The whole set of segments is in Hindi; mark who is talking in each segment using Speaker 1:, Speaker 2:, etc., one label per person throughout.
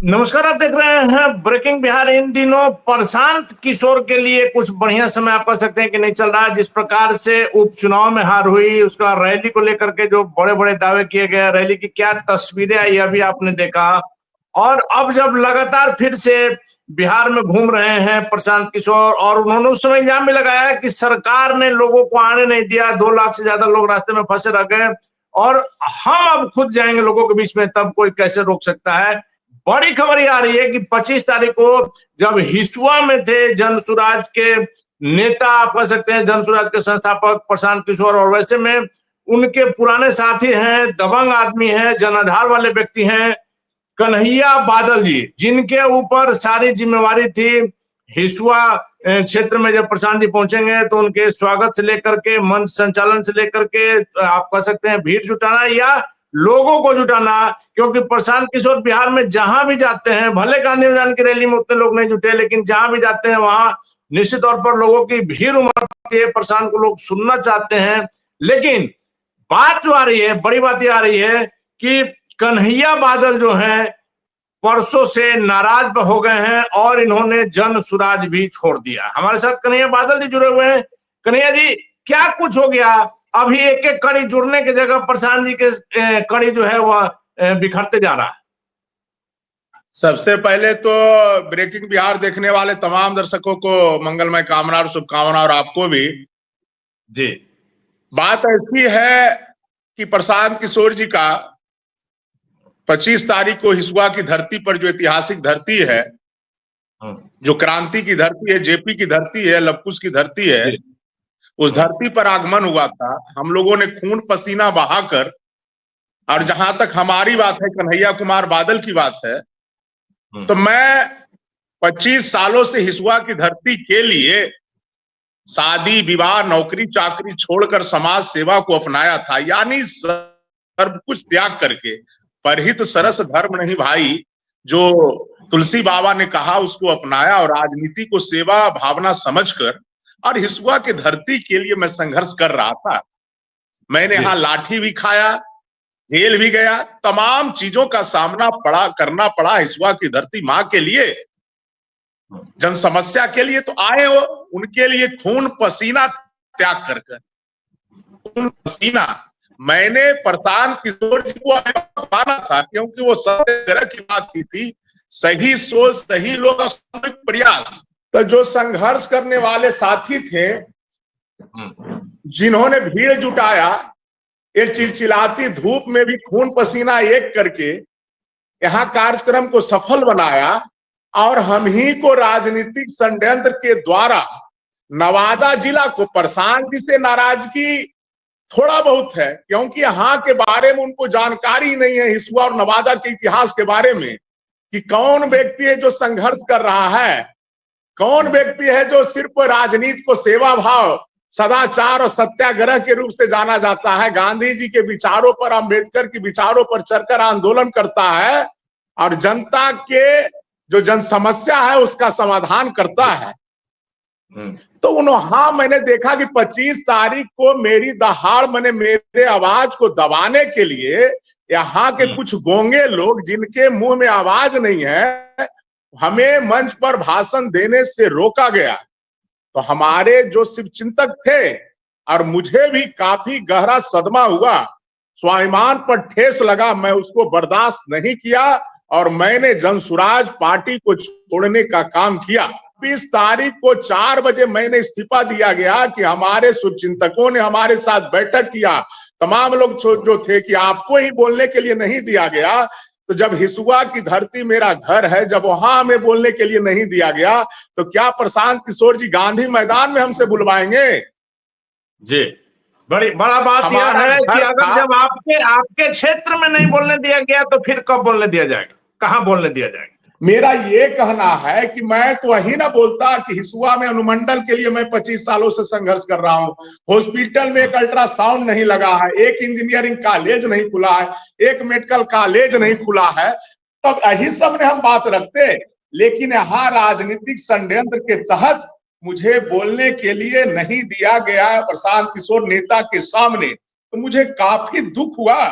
Speaker 1: नमस्कार। आप देख रहे हैं ब्रेकिंग बिहार। इन दिनों प्रशांत किशोर के लिए कुछ बढ़िया समय आप कह सकते हैं कि नहीं चल रहा है। जिस प्रकार से उपचुनाव में हार हुई, उसका रैली को लेकर के जो बड़े बड़े दावे किए गए, रैली की क्या तस्वीरें आई अभी आपने देखा। और अब जब लगातार फिर से बिहार में घूम रहे हैं प्रशांत किशोर, और उन्होंने उस समय इल्जाम भी लगाया कि सरकार ने लोगों को आने नहीं दिया, 2 लाख से ज्यादा लोग रास्ते में फंसे रह गए और हम अब खुद जाएंगे लोगों के बीच में, तब कोई कैसे रोक सकता है। बड़ी खबर ये आ रही है कि 25 तारीख को जब हिसुआ में थे जनसुराज के नेता, आप कह सकते हैं जनसुराज के संस्थापक प्रशांत किशोर, और वैसे में उनके पुराने साथी हैं, दबंग आदमी हैं, जनाधार वाले व्यक्ति हैं कन्हैया बादल जी, जिनके ऊपर सारी जिम्मेवारी थी। हिसुआ क्षेत्र में जब प्रशांत जी पहुंचेंगे तो उनके स्वागत से लेकर के मंच संचालन से लेकर के आप कह सकते हैं भीड़ जुटाना या लोगों को जुटाना, क्योंकि प्रशांत किशोर बिहार में जहां भी जाते हैं, भले गांधी मैदान की रैली में उतने लोग नहीं जुटे, लेकिन जहां भी जाते हैं वहां निश्चित तौर पर लोगों की भीड़ उमड़ती है, प्रशांत को लोग सुनना चाहते हैं। लेकिन बात जो आ रही है, बड़ी बात ये आ रही है कि कन्हैया बादल जो हैं परसों से नाराज हो गए हैं और इन्होंने जन सुराज भी छोड़ दिया। हमारे साथ कन्हैया बादल जी जुड़े हुए हैं। कन्हैया जी, क्या कुछ हो गया? अभी एक एक कड़ी जुड़ने की जगह प्रशांत जी के कड़ी जो है वह बिखरते जा रहा है।
Speaker 2: सबसे पहले तो ब्रेकिंग बिहार देखने वाले तमाम दर्शकों को मंगलमय कामना और शुभकामना, और आपको भी
Speaker 1: जी।
Speaker 2: बात ऐसी है कि प्रशांत किशोर जी का 25 तारीख को हिसुआ की धरती पर, जो ऐतिहासिक धरती है, जो क्रांति की धरती है, जेपी की धरती है, लवकुश की धरती है, उस धरती पर आगमन हुआ था। हम लोगों ने खून पसीना बहाकर, और जहां तक हमारी बात है, कन्हैया कुमार बादल की बात है, तो मैं 25 सालों से हिसुआ की धरती के लिए शादी विवाह नौकरी चाकरी छोड़कर समाज सेवा को अपनाया था, यानी सब कुछ त्याग करके। परहित सरस धर्म नहीं भाई, जो तुलसी बाबा ने कहा, उसको अपनाया और राजनीति को सेवा भावना समझकर, और हिसुआ की धरती के लिए मैं संघर्ष कर रहा था। मैंने यहाँ लाठी भी खाया, जेल भी गया, तमाम चीजों का सामना करना पड़ा हिसुआ की धरती माँ के लिए, जन समस्या के लिए। तो आए वो, उनके लिए खून पसीना त्याग कर खून पसीना। मैंने प्रशांत किशोर जी को माना था, क्योंकि वो सत्याग्रह की बात की थी, सही सोच, सही लोग, सामूहिक प्रयास। तो जो संघर्ष करने वाले साथी थे, जिन्होंने भीड़ जुटाया, ये चिलचिलाती धूप में भी खून पसीना एक करके यहाँ कार्यक्रम को सफल बनाया, और हम ही को राजनीतिक षड्यंत्र के द्वारा नवादा जिला को, प्रशांत जी से नाराजगी थोड़ा बहुत है, क्योंकि यहाँ के बारे में उनको जानकारी नहीं है, हिसुआ और नवादा के इतिहास के बारे में, कि कौन व्यक्ति है जो संघर्ष कर रहा है, कौन व्यक्ति है जो सिर्फ राजनीति को सेवा भाव, सदाचार और सत्याग्रह के रूप से जाना जाता है, गांधी जी के विचारों पर, अंबेडकर के विचारों पर चलकर आंदोलन करता है, और जनता के जो जन समस्या है उसका समाधान करता है। तो उन्होंने, मैंने देखा कि 25 तारीख को मेरी दहाड़, मैंने मेरे आवाज को दबाने के लिए यहाँ के कुछ गोंगे लोग, जिनके मुंह में आवाज नहीं है, हमें मंच पर भाषण देने से रोका गया। तो हमारे जो शिव चिंतक थे, और मुझे भी काफी गहरा सदमा हुआ, स्वाभिमान पर ठेस लगा, मैं उसको बर्दाश्त नहीं किया और मैंने जनसुराज पार्टी को छोड़ने का काम किया। 20 तारीख को 4 बजे मैंने इस्तीफा दिया गया कि हमारे शुभचिंतकों ने हमारे साथ बैठक किया, तमाम लोग जो थे, कि आपको ही बोलने के लिए नहीं दिया गया। तो जब हिसुआ की धरती मेरा घर है, जब वहां हमें बोलने के लिए नहीं दिया गया, तो क्या प्रशांत किशोर जी गांधी मैदान में हमसे बुलवाएंगे?
Speaker 1: जी, बड़ा बात यह है कि अगर जब आपके क्षेत्र में नहीं बोलने दिया गया, तो फिर कब बोलने दिया जाएगा, कहां बोलने दिया जाएगा?
Speaker 2: मेरा ये कहना है कि मैं तो वही ना बोलता कि हिसुआ में अनुमंडल के लिए मैं 25 सालों से संघर्ष कर रहा हूँ। हॉस्पिटल में एक अल्ट्रासाउंड नहीं लगा है, एक इंजीनियरिंग कॉलेज नहीं खुला है, एक मेडिकल कॉलेज नहीं खुला है, तब यही सब ने हम बात रखते। लेकिन यहाँ राजनीतिक षड्यंत्र के तहत मुझे बोलने के लिए नहीं दिया गया है प्रशांत किशोर नेता के सामने, तो मुझे काफी दुख हुआ।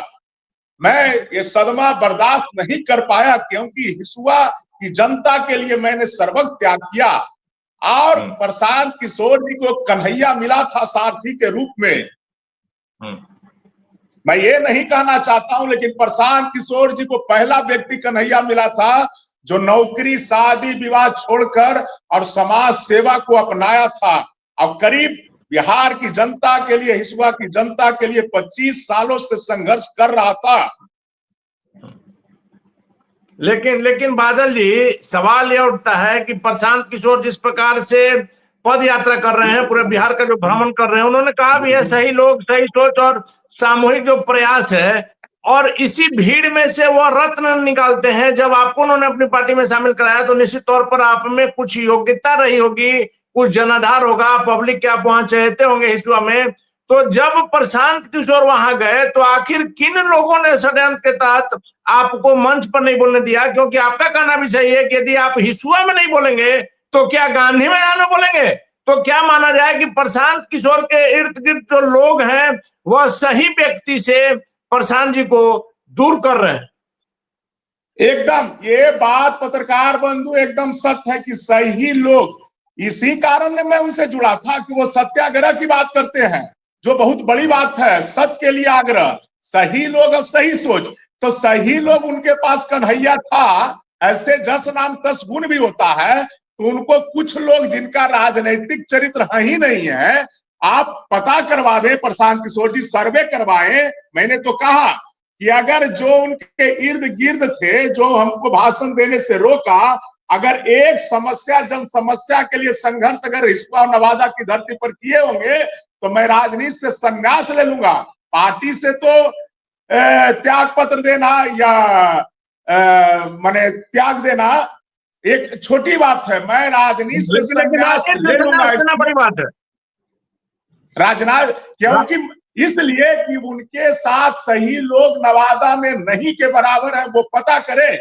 Speaker 2: मैं ये सदमा बर्दाश्त नहीं कर पाया, क्योंकि हिसुआ की जनता के लिए मैंने सर्वस्व त्याग किया। और प्रशांत किशोर जी को कन्हैया मिला था सारथी के रूप में। मैं ये नहीं कहना चाहता हूं, लेकिन प्रशांत किशोर जी को पहला व्यक्ति कन्हैया मिला था जो नौकरी शादी विवाह छोड़कर और समाज सेवा को अपनाया था, और करीब बिहार की जनता के लिए, हिसुआ की जनता के लिए 25 सालों से संघर्ष कर रहा था।
Speaker 1: लेकिन बादल जी, सवाल यह उठता है कि प्रशांत किशोर जिस प्रकार से पद यात्रा कर रहे हैं, पूरे बिहार का जो भ्रमण कर रहे हैं, उन्होंने कहा भी है सही लोग, सही सोच और सामूहिक जो प्रयास है, और इसी भीड़ में से वो रत्न निकालते हैं। जब आपको उन्होंने अपनी पार्टी में शामिल कराया तो निश्चित तौर पर आप में कुछ योग्यता रही होगी, कुछ जनाधार होगा, पब्लिक के आप वहां चहेते होंगे हिसुआ में। तो जब प्रशांत किशोर वहां गए तो आखिर किन लोगों ने षड्यंत्र के तहत आपको मंच पर नहीं बोलने दिया? क्योंकि आपका कहना भी सही है कि यदि आप हिसुआ में नहीं बोलेंगे तो क्या गांधी मैदान में बोलेंगे? तो क्या माना जाए कि प्रशांत किशोर के इर्द गिर्द जो लोग हैं वह सही व्यक्ति से प्रशांत जी को दूर कर रहे हैं?
Speaker 2: एकदम, ये बात पत्रकार बंधु एकदम सत्य है कि सही लोग, इसी कारण मैं उनसे जुड़ा था कि वो सत्याग्रह की बात करते हैं, जो बहुत बड़ी बात है, सत्य के लिए आग्रह, सही लोग और सही सोच। तो सही लोग उनके पास कन्हैया था। ऐसे जस नाम तस गुण भी होता है, तो उनको कुछ लोग जिनका राजनीतिक चरित्र ही नहीं है, आप पता करवावे, प्रशांत किशोर जी सर्वे करवाएं। मैंने तो कहा कि अगर जो उनके इर्द गिर्द थे, जो हमको भाषण देने से रोका, अगर एक समस्या, जन समस्या के लिए संघर्ष अगर हिसुआ और नवादा की धरती पर किए होंगे तो मैं राजनीति से संन्यास ले लूंगा। पार्टी से तो त्याग पत्र देना या माने त्याग देना एक छोटी बात है, मैं राजनीति से संन्यास ले लूंगा।
Speaker 1: बड़ी बात है
Speaker 2: राजनाथ, क्योंकि इसलिए कि उनके साथ सही लोग नवादा में नहीं के बराबर है, वो पता करे।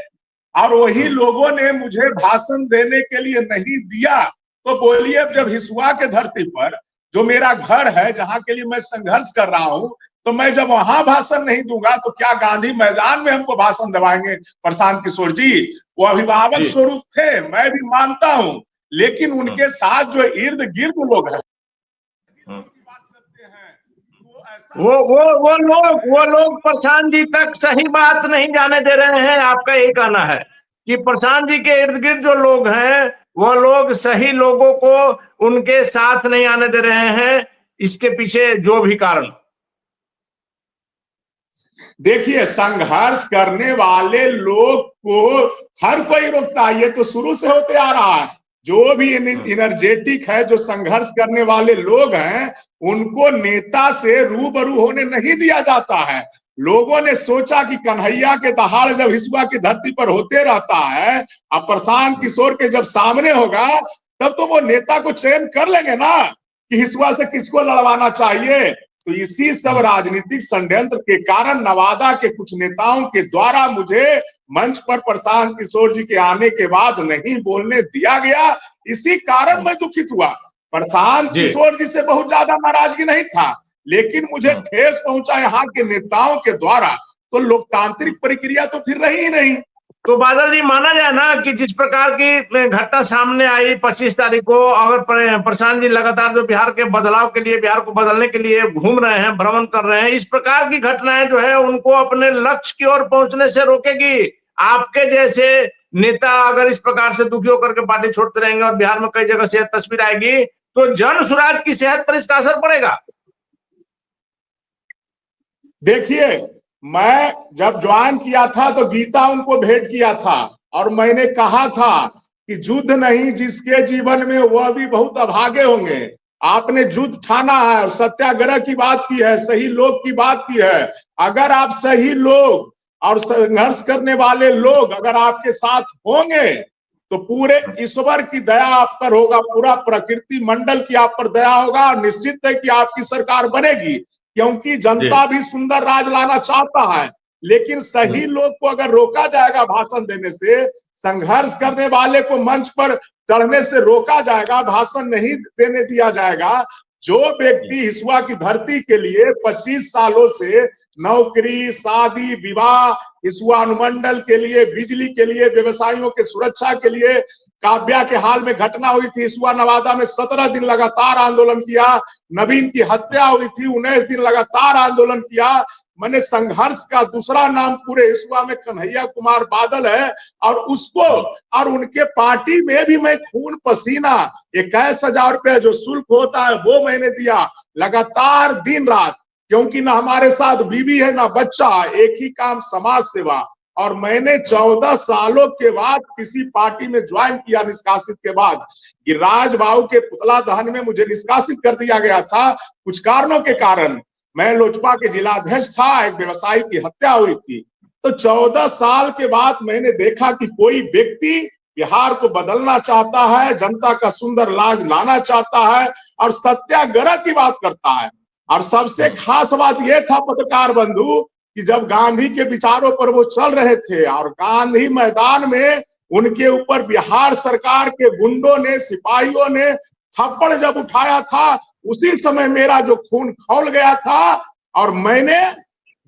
Speaker 2: और वही लोगों ने मुझे भाषण देने के लिए नहीं दिया। तो बोलिए, जब हिसुआ के धरती पर जो मेरा घर है, जहां के लिए मैं संघर्ष कर रहा हूं, तो मैं जब वहां भाषण नहीं दूंगा तो क्या गांधी मैदान में हमको भाषण दिवाएंगे? प्रशांत किशोर जी वो अभिभावक स्वरूप थे, मैं भी मानता हूं, लेकिन उनके साथ जो इर्द गिर्द लोग हैं
Speaker 1: वो लोग प्रशांत जी तक सही बात नहीं जाने दे रहे हैं। आपका यही कहना है कि प्रशांत जी के इर्द गिर्द जो लोग हैं वो लोग सही लोगों को उनके साथ नहीं आने दे रहे हैं, इसके पीछे जो भी कारण।
Speaker 2: देखिए, संघर्ष करने वाले लोग को हर कोई रोकता है, ये तो शुरू से होते आ रहा है। जो भी एनर्जेटिक है, जो संघर्ष करने वाले लोग हैं, उनको नेता से रूबरू होने नहीं दिया जाता है। लोगों ने सोचा कि कन्हैया के दहाड़ जब हिसुआ की धरती पर होते रहता है, अब प्रशांत किशोर के जब सामने होगा, तब तो वो नेता को चयन कर लेंगे ना कि हिसुआ से किसको लड़वाना चाहिए। तो इसी सब राजनीतिक षड्यंत्र के कारण नवादा के कुछ नेताओं के द्वारा मुझे मंच पर प्रशांत किशोर जी के आने के बाद नहीं बोलने दिया गया। इसी कारण मैं दुखित हुआ। प्रशांत किशोर जी से बहुत ज्यादा नाराजगी नहीं था, लेकिन मुझे ठेस पहुंचा यहाँ के नेताओं के द्वारा। तो लोकतांत्रिक प्रक्रिया तो फिर रही ही नहीं।
Speaker 1: तो बादल जी, माना जाए ना कि जिस प्रकार की घटना सामने आई 25 तारीख को, अगर प्रशांत जी लगातार जो बिहार के बदलाव के लिए, बिहार को बदलने के लिए घूम रहे हैं, भ्रमण कर रहे हैं, इस प्रकार की घटनाएं जो है उनको अपने लक्ष्य की ओर पहुंचने से रोकेगी? आपके जैसे नेता अगर इस प्रकार से दुखी होकर के पार्टी छोड़ते रहेंगे और बिहार में कई जगह से तस्वीर आएगी, तो जन स्वराज की सेहत पर इसका असर पड़ेगा।
Speaker 2: देखिए, मैं जब ज्वाइन किया था तो गीता उनको भेंट किया था, और मैंने कहा था कि युद्ध नहीं जिसके जीवन में, वह भी बहुत अभागे होंगे। आपने युद्ध ठाना है और सत्याग्रह की बात की है, सही लोग की बात की है। अगर आप सही लोग और संघर्ष करने वाले लोग अगर आपके साथ होंगे तो पूरे ईश्वर की दया आप पर होगा, पूरा प्रकृति मंडल की आप पर दया होगा, और निश्चित है कि आपकी सरकार बनेगी। क्योंकि जनता भी सुंदर राज लाना चाहता है, लेकिन सही लोग को अगर रोका जाएगा भाषण देने से, संघर्ष करने वाले को मंच पर चढ़ने से रोका जाएगा, भाषण नहीं देने दिया जाएगा, जो व्यक्ति हिसुआ की धरती के लिए 25 सालों से नौकरी, शादी, विवाह, हिसुआ अनुमंडल के लिए, बिजली के लिए, व्यवसायियों के सुरक्षा के लिए, काव्या के हाल में घटना हुई थी हिसुआ नवादा में 17 दिन लगातार आंदोलन किया, नवीन की हत्या हुई थी 19 दिन लगातार आंदोलन किया। मैंने संघर्ष का दूसरा नाम पूरे हिसुआ में कन्हैया कुमार बादल है, और उसको और उनके पार्टी में भी मैं खून पसीना 21,000 रुपया जो शुल्क होता है वो मैंने दिया लगातार दिन रात, क्योंकि ना हमारे साथ बीवी है ना बच्चा, एक ही काम समाज सेवा। और मैंने 14 सालों के बाद किसी पार्टी में ज्वाइन किया निष्कासित के बाद। गिरिराज बाबू के पुतला दहन में मुझे निष्कासित कर दिया गया था कुछ कारणों के कारण। मैं लोजपा के जिलाध्यक्ष था, एक व्यवसायी की हत्या हुई थी। तो 14 साल के बाद मैंने देखा कि कोई व्यक्ति बिहार को बदलना चाहता है, जनता का सुंदर लाज लाना चाहता है और सत्याग्रह की बात करता है। और सबसे खास बात यह था पत्रकार बंधु कि जब गांधी के विचारों पर वो चल रहे थे और गांधी मैदान में उनके ऊपर बिहार सरकार के गुंडों ने, सिपाहियों ने थप्पड़ जब उठाया था, उसी समय मेरा जो खून खौल गया था और मैंने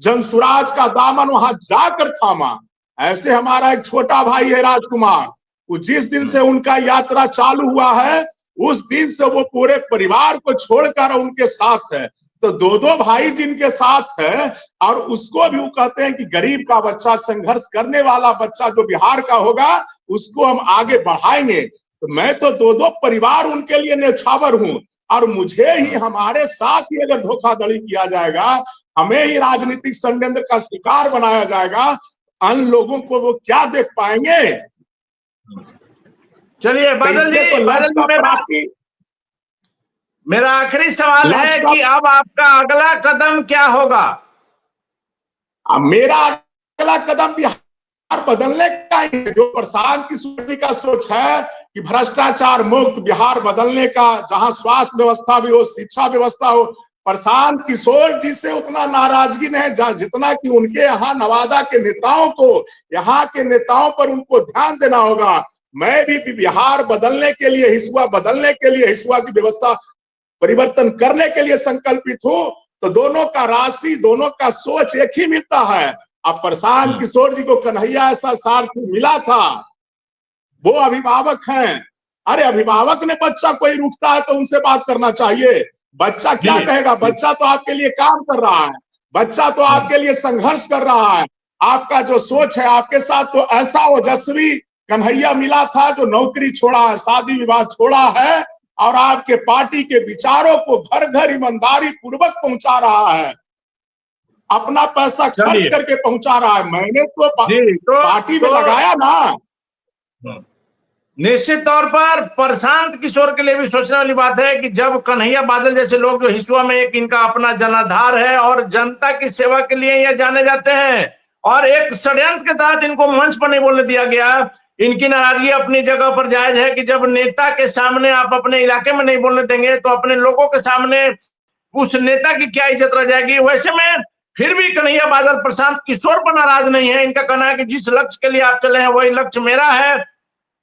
Speaker 2: जनसुराज का दामन वहां जाकर थामा। ऐसे हमारा एक छोटा भाई है राजकुमार, वो जिस दिन से उनका यात्रा चालू हुआ है उस दिन से वो पूरे परिवार को छोड़कर उनके साथ है। तो दो भाई जिनके साथ है, और उसको भी वो कहते हैं कि गरीब का बच्चा, संघर्ष करने वाला बच्चा जो बिहार का होगा उसको हम आगे बढ़ाएंगे। तो मैं तो दो परिवार उनके लिए न्यौछावर हूं, और मुझे ही, हमारे साथ ही अगर धोखाधड़ी किया जाएगा, हमें ही राजनीतिक षड्यंत्र का शिकार बनाया जाएगा, अन्य लोगों को वो क्या देख पाएंगे।
Speaker 1: चलिए बादल जी, मेरा आखिरी सवाल है कि अब आपका अगला कदम क्या होगा?
Speaker 2: मेरा अगला कदम बिहार बदलने का ही है। जो प्रशांत किशोर जी का सोच है कि भ्रष्टाचार मुक्त बिहार बदलने का, जहां स्वास्थ्य व्यवस्था भी हो, शिक्षा व्यवस्था हो, प्रशांत किशोर जी से उतना नाराजगी नहीं है जितना कि उनके यहाँ नवादा के नेताओं को, यहाँ के नेताओं पर उनको ध्यान देना होगा। मैं भी बिहार बदलने के लिए, हिसुआ बदलने के लिए, हिसुआ की व्यवस्था परिवर्तन करने के लिए संकल्पित हूं। तो दोनों का राशि, दोनों का सोच एक ही मिलता है। अब प्रशांत किशोर जी को कन्हैया ऐसा सारथी मिला था, वो अभिभावक हैं। अरे अभिभावक ने बच्चा कोई रुकता है तो उनसे बात करना चाहिए। बच्चा क्या कहेगा? बच्चा तो आपके लिए काम कर रहा है, बच्चा तो आपके लिए संघर्ष कर रहा है। आपका जो सोच है, आपके साथ तो ऐसा ओजस्वी कन्हैया मिला था जो नौकरी छोड़ा है, शादी विवाह छोड़ा है, और आपके पार्टी के विचारों को घर घर ईमानदारी पूर्वक पहुंचा रहा है, अपना पैसा खर्च करके पहुंचा रहा है। मैंने तो पार्टी में लगाया ना।
Speaker 1: निश्चित तौर पर प्रशांत किशोर के लिए भी सोचने वाली बात है कि जब कन्हैया बादल जैसे लोग, जो हिसुआ में एक इनका अपना जनाधार है और जनता की सेवा के लिए ये जाने जाते हैं, और एक षड्यंत्र के तहत इनको मंच पर नहीं बोलने दिया गया। इनकी नाराजगी अपनी जगह पर जायज है कि जब नेता के सामने आप अपने इलाके में नहीं बोलने देंगे तो अपने लोगों के सामने उस नेता की क्या इज्जत रह जाएगी। वैसे में फिर भी कन्हैया बादल प्रशांत किशोर पर नाराज नहीं है। इनका कहना है कि जिस लक्ष्य के लिए आप चले हैं वही लक्ष्य मेरा है,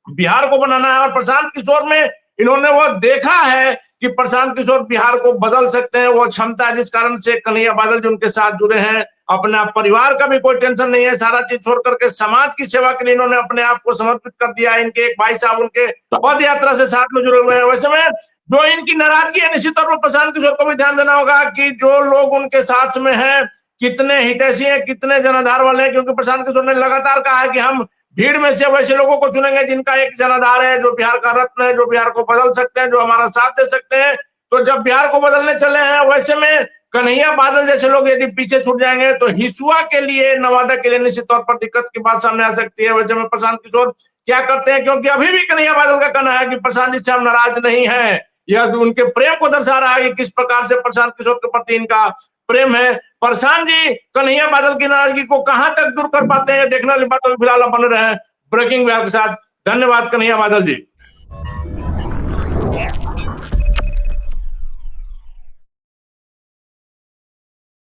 Speaker 1: बिहार को बनाना है। और प्रशांत किशोर में इन्होंने वो देखा है कि प्रशांत किशोर बिहार को बदल सकते हैं, वो क्षमता, जिस कारण से कन्हैया बादल जो उनके साथ जुड़े हैं। अपना परिवार का भी कोई टेंशन नहीं है, सारा चीज छोड़ करके समाज की सेवा के लिए इन्होंने अपने आप को समर्पित कर दिया है। इनके एक भाई साहब उनके पद यात्रा से साथ में जुड़े हुए हैं। वैसे में जो इनकी नाराजगी है, निश्चित तौर पर प्रशांत किशोर को भी ध्यान देना होगा कि जो लोग उनके साथ में हैं कितने हितैषी हैं, कितने जनाधार वाले हैं। क्योंकि प्रशांत किशोर ने लगातार कहा है कि हम भीड़ में से वैसे लोगों को चुनेंगे जिनका एक जनाधार है, जो बिहार का रत्न है, जो बिहार को बदल सकते हैं, जो हमारा साथ दे सकते हैं। तो जब बिहार को बदलने चले हैं, वैसे में कन्हैया बादल जैसे लोग यदि पीछे छूट जाएंगे तो हिसुआ के लिए, नवादा के लिए निश्चित तौर पर दिक्कत की बात सामने आ सकती है। वैसे में प्रशांत किशोर क्या करते हैं, क्योंकि अभी भी कन्हैया बादल का कहना है कि प्रशांत जी से हम नाराज नहीं है। यह उनके प्रेम को दर्शा रहा है कि किस प्रकार से प्रशांत किशोर के प्रति इनका प्रेम है। प्रशांत जी कन्हैया बादल की नाराजगी को कहां तक दूर कर पाते हैं, देखने वाली बात फिलहाल बने रहे ब्रेकिंग बिहार के साथ। धन्यवाद कन्हैया बादल जी।